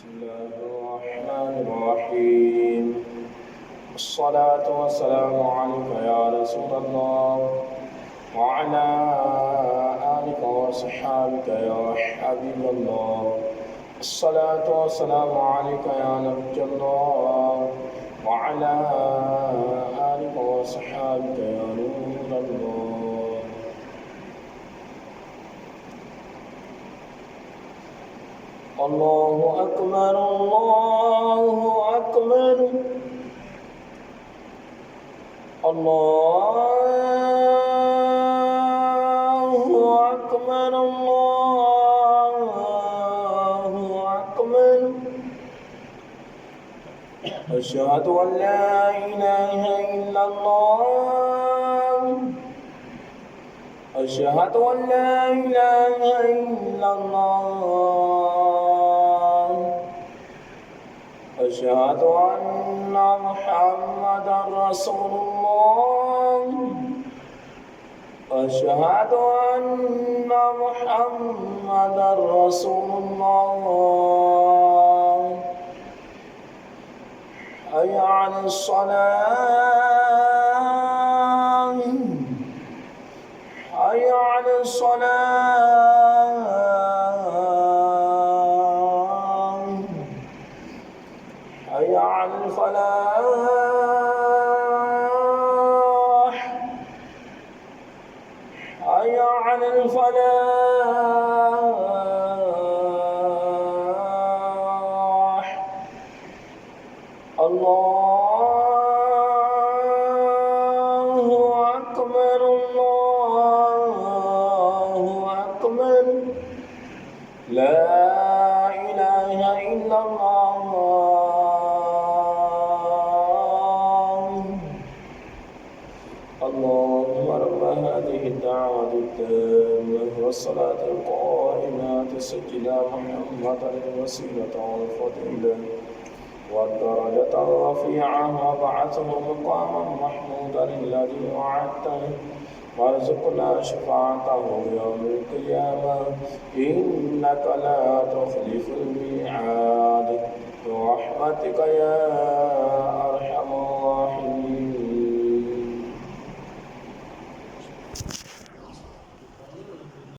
بسم الله الرحمن الرحيم. الصلاة والسلام عليك يا رسول الله وعلى آلك وصحابك يا حبيب الله. الصلاة والسلام عليك يا نبي الله وعلى آلك وصحابك يا نور الله. الله أكبر الله أكبر الله أكبر الله أكبر. أشهد أن لا إله إلا الله أشهد أن لا إله إلا الله أشهد أن محمدا رسول الله أشهد أن محمدا رسول الله. حي على الصلاة حي على الصلاة حي على الفلاح حي على الفلاح. الله أكبر الله أكبر. لا إله إلا الله. اللهم رب هذه الدعوة التامة والصلاة القائمة سيدنا محمدا الوسيلة والفضيلة والدرجة الرفيعة وابعثه مقاما محمودا الذي وعدته وارزقنا شفاعته يوم القيامة إنك لا تخلف الميعاد برحمتك يا